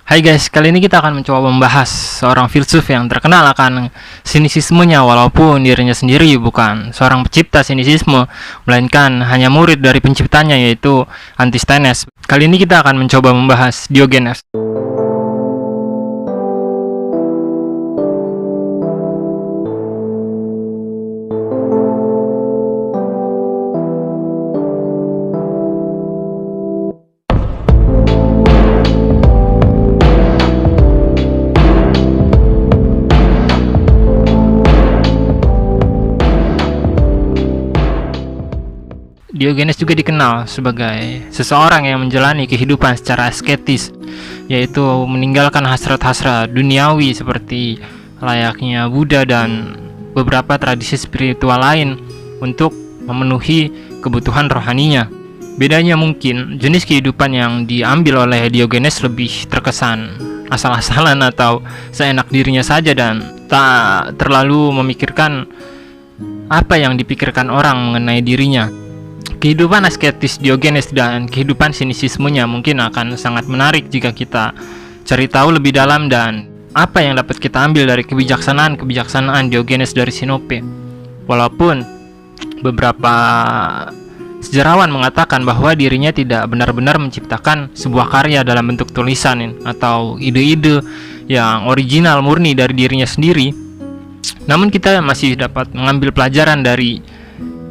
Hai guys, kali ini kita akan mencoba membahas seorang filsuf yang terkenal akan sinisismenya, walaupun dirinya sendiri bukan seorang pencipta sinisisme, melainkan hanya murid dari penciptanya, yaitu Antisthenes. Kali ini kita akan mencoba membahas Diogenes. Diogenes juga dikenal sebagai seseorang yang menjalani kehidupan secara asketis, yaitu meninggalkan hasrat-hasrat duniawi seperti layaknya Buddha dan beberapa tradisi spiritual lain untuk memenuhi kebutuhan rohaninya. Bedanya mungkin jenis kehidupan yang diambil oleh Diogenes lebih terkesan asal-asalan atau seenak dirinya saja dan tak terlalu memikirkan apa yang dipikirkan orang mengenai dirinya. Kehidupan asketis Diogenes dan kehidupan sinisismenya mungkin akan sangat menarik jika kita cari tahu lebih dalam dan apa yang dapat kita ambil dari kebijaksanaan Diogenes dari Sinope. Walaupun beberapa sejarawan mengatakan bahwa dirinya tidak benar-benar menciptakan sebuah karya dalam bentuk tulisan atau ide-ide yang original murni dari dirinya sendiri, namun kita masih dapat mengambil pelajaran dari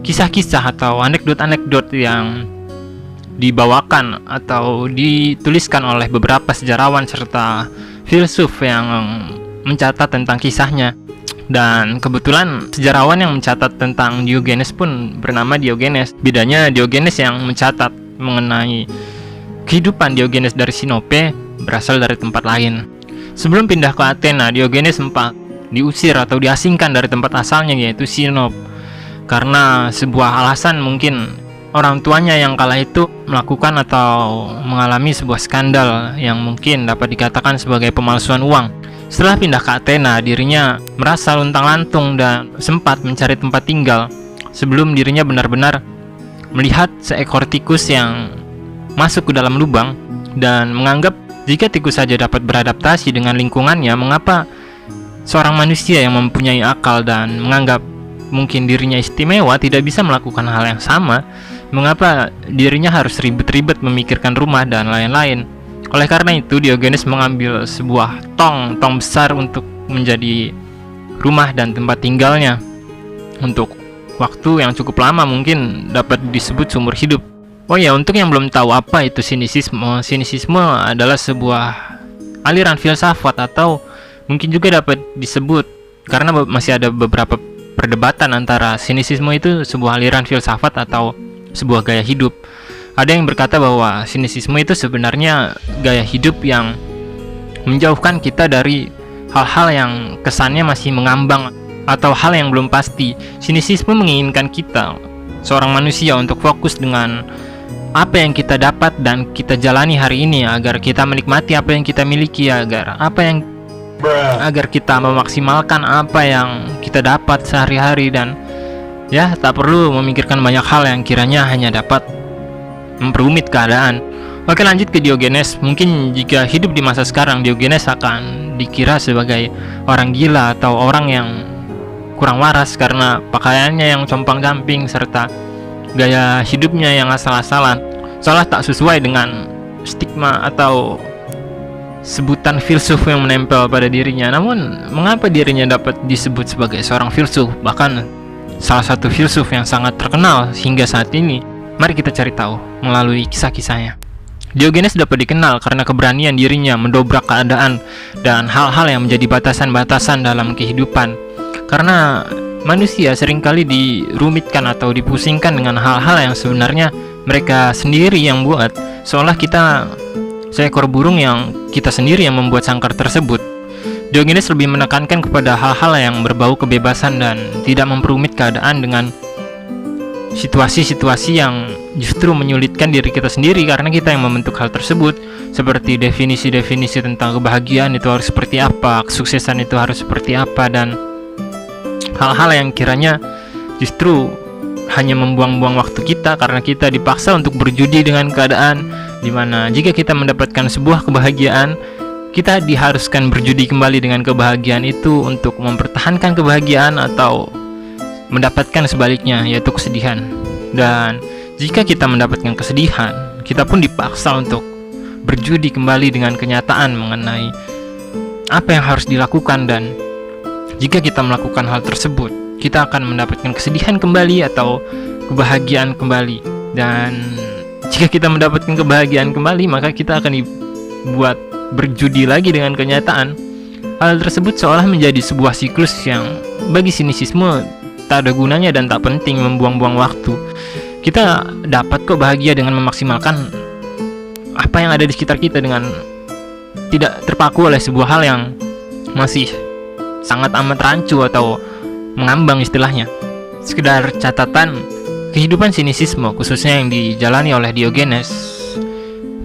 kisah-kisah atau anekdot-anekdot yang dibawakan atau dituliskan oleh beberapa sejarawan serta filsuf yang mencatat tentang kisahnya. Dan kebetulan sejarawan yang mencatat tentang Diogenes pun bernama Diogenes. Bedanya Diogenes yang mencatat mengenai kehidupan Diogenes dari Sinope berasal dari tempat lain. Sebelum pindah ke Athena, Diogenes sempat diusir atau diasingkan dari tempat asalnya, yaitu Sinop, karena sebuah alasan mungkin orang tuanya yang kala itu melakukan atau mengalami sebuah skandal yang mungkin dapat dikatakan sebagai pemalsuan uang. Setelah pindah ke Athena, dirinya merasa luntang-lantung dan sempat mencari tempat tinggal sebelum dirinya benar-benar melihat seekor tikus yang masuk ke dalam lubang dan menganggap jika tikus saja dapat beradaptasi dengan lingkungannya, mengapa seorang manusia yang mempunyai akal dan menganggap mungkin dirinya istimewa tidak bisa melakukan hal yang sama? Mengapa dirinya harus ribet-ribet memikirkan rumah dan lain-lain? Oleh karena itu, Diogenes mengambil sebuah tong besar untuk menjadi rumah dan tempat tinggalnya untuk waktu yang cukup lama, mungkin dapat disebut seumur hidup. Oh ya, untuk yang belum tahu apa itu sinisisme adalah sebuah aliran filsafat atau mungkin juga dapat disebut, karena masih ada beberapa perdebatan antara sinisisme itu sebuah aliran filsafat atau sebuah gaya hidup. Ada yang berkata bahwa sinisisme itu sebenarnya gaya hidup yang menjauhkan kita dari hal-hal yang kesannya masih mengambang atau hal yang belum pasti. Sinisisme menginginkan kita, seorang manusia, untuk fokus dengan apa yang kita dapat dan kita jalani hari ini, agar kita menikmati apa yang kita miliki, agar kita memaksimalkan apa yang kita dapat sehari-hari, dan ya, tak perlu memikirkan banyak hal yang kiranya hanya dapat memperumit keadaan. Oke, lanjut ke Diogenes. Mungkin jika hidup di masa sekarang, Diogenes akan dikira sebagai orang gila atau orang yang kurang waras karena pakaiannya yang compang-camping serta gaya hidupnya yang asal-asalan, seolah tak sesuai dengan stigma atau sebutan filsuf yang menempel pada dirinya. Namun, mengapa dirinya dapat disebut sebagai seorang filsuf, bahkan salah satu filsuf yang sangat terkenal hingga saat ini? Mari kita cari tahu melalui kisah-kisahnya. Diogenes dapat dikenal karena keberanian dirinya mendobrak keadaan dan hal-hal yang menjadi batasan-batasan dalam kehidupan. Karena manusia seringkali dirumitkan atau dipusingkan dengan hal-hal yang sebenarnya mereka sendiri yang buat, seolah kita seekor burung yang kita sendiri yang membuat sangkar tersebut. Diogenes lebih menekankan kepada hal-hal yang berbau kebebasan dan tidak memperumit keadaan dengan situasi-situasi yang justru menyulitkan diri kita sendiri karena kita yang membentuk hal tersebut, seperti definisi-definisi tentang kebahagiaan itu harus seperti apa, kesuksesan itu harus seperti apa, dan hal-hal yang kiranya justru hanya membuang-buang waktu kita karena kita dipaksa untuk berjudi dengan keadaan, dimana jika kita mendapatkan sebuah kebahagiaan, kita diharuskan berjudi kembali dengan kebahagiaan itu untuk mempertahankan kebahagiaan atau mendapatkan sebaliknya, yaitu kesedihan. Dan jika kita mendapatkan kesedihan, kita pun dipaksa untuk berjudi kembali dengan kenyataan mengenai apa yang harus dilakukan, dan jika kita melakukan hal tersebut, kita akan mendapatkan kesedihan kembali atau kebahagiaan kembali. Dan jika kita mendapatkan kebahagiaan kembali, maka kita akan dibuat berjudi lagi dengan kenyataan. Hal tersebut seolah menjadi sebuah siklus yang bagi sinisisme tak ada gunanya dan tak penting, membuang-buang waktu. Kita dapat kok bahagia dengan memaksimalkan apa yang ada di sekitar kita, dengan tidak terpaku oleh sebuah hal yang masih sangat amat rancu atau mengambang istilahnya. Sekedar catatan, kehidupan sinisisme khususnya yang dijalani oleh Diogenes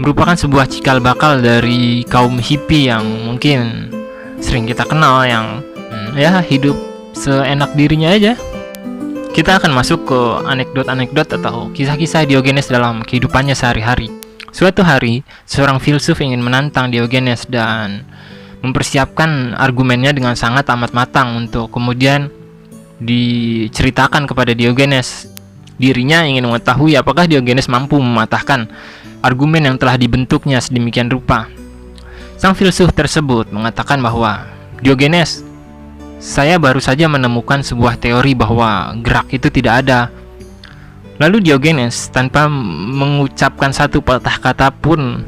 merupakan sebuah cikal bakal dari kaum hippie yang mungkin sering kita kenal, yang ya hidup seenak dirinya aja. Kita akan masuk ke anekdot-anekdot atau kisah-kisah Diogenes dalam kehidupannya sehari-hari. Suatu hari, seorang filsuf ingin menantang Diogenes dan mempersiapkan argumennya dengan sangat amat matang untuk kemudian diceritakan kepada Diogenes. Dirinya ingin mengetahui apakah Diogenes mampu mematahkan argumen yang telah dibentuknya sedemikian rupa. Sang filsuf tersebut mengatakan bahwa, "Diogenes, saya baru saja menemukan sebuah teori bahwa gerak itu tidak ada." Lalu Diogenes tanpa mengucapkan satu patah kata pun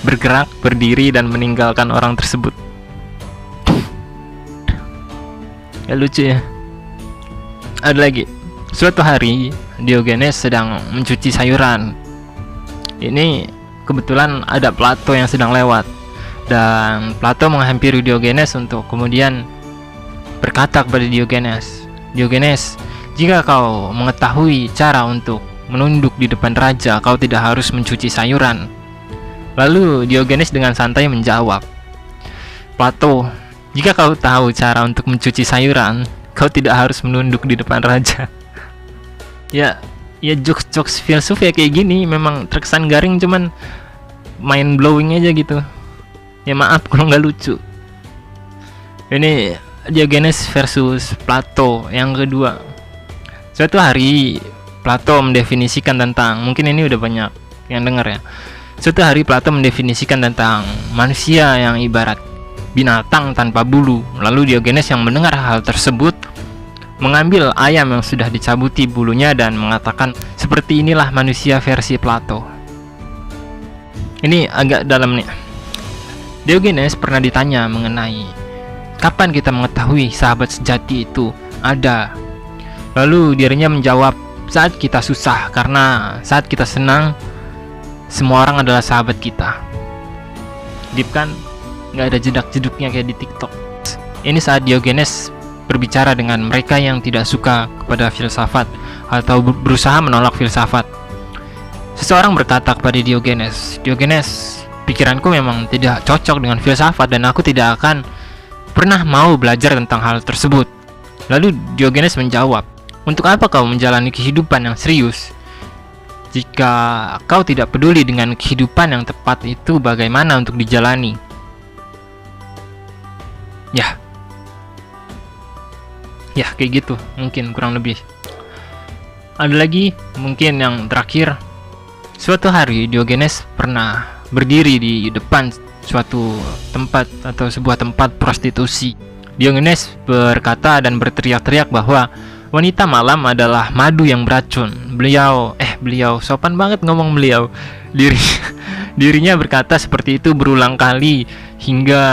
bergerak, berdiri, dan meninggalkan orang tersebut. Ya, lucu ya. Ada lagi. Suatu hari Diogenes sedang mencuci sayuran. Ini kebetulan ada Plato yang sedang lewat, dan Plato menghampiri Diogenes untuk kemudian berkata kepada Diogenes, "Diogenes, jika kau mengetahui cara untuk menunduk di depan raja, kau tidak harus mencuci sayuran." Lalu Diogenes dengan santai menjawab, "Plato, jika kau tahu cara untuk mencuci sayuran, kau tidak harus menunduk di depan raja." Ya jokes filsuf ya kayak gini memang terkesan garing, cuman mind blowing aja gitu. Ya maaf kalau nggak lucu. Ini Diogenes versus Plato yang kedua. Suatu hari Plato mendefinisikan tentang, mungkin ini udah banyak yang dengar ya. Suatu hari Plato mendefinisikan tentang manusia yang ibarat binatang tanpa bulu. Lalu Diogenes yang mendengar hal tersebut mengambil ayam yang sudah dicabuti bulunya dan mengatakan, "Seperti inilah manusia versi Plato." Ini agak dalam nih. Diogenes pernah ditanya mengenai kapan kita mengetahui sahabat sejati itu ada. Lalu dirinya menjawab, saat kita susah, karena saat kita senang, semua orang adalah sahabat kita. Deep kan? Nggak ada jedak-jeduknya kayak di TikTok. Ini saat Diogenes berbicara dengan mereka yang tidak suka kepada filsafat atau berusaha menolak filsafat. Seseorang berkata kepada Diogenes, "Diogenes, pikiranku memang tidak cocok dengan filsafat dan aku tidak akan pernah mau belajar tentang hal tersebut." Lalu Diogenes menjawab, "Untuk apa kau menjalani kehidupan yang serius? Jika kau tidak peduli dengan kehidupan yang tepat itu, bagaimana untuk dijalani?" Ya kayak gitu mungkin kurang lebih. Ada lagi mungkin yang terakhir. Suatu hari Diogenes pernah berdiri di depan suatu tempat atau sebuah tempat prostitusi. Diogenes berkata dan berteriak-teriak bahwa wanita malam adalah madu yang beracun. Beliau sopan banget ngomong beliau. Dirinya berkata seperti itu berulang kali hingga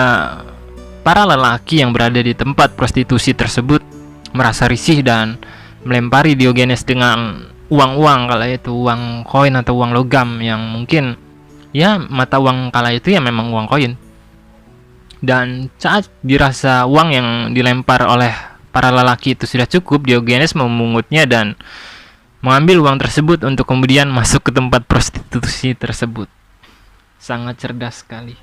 para lelaki yang berada di tempat prostitusi tersebut merasa risih dan melempari Diogenes dengan uang-uang, kala itu uang koin atau uang logam yang mungkin ya mata uang kala itu ya memang uang koin. Dan saat dirasa uang yang dilempar oleh para lelaki itu sudah cukup, Diogenes memungutnya dan mengambil uang tersebut untuk kemudian masuk ke tempat prostitusi tersebut. Sangat cerdas sekali.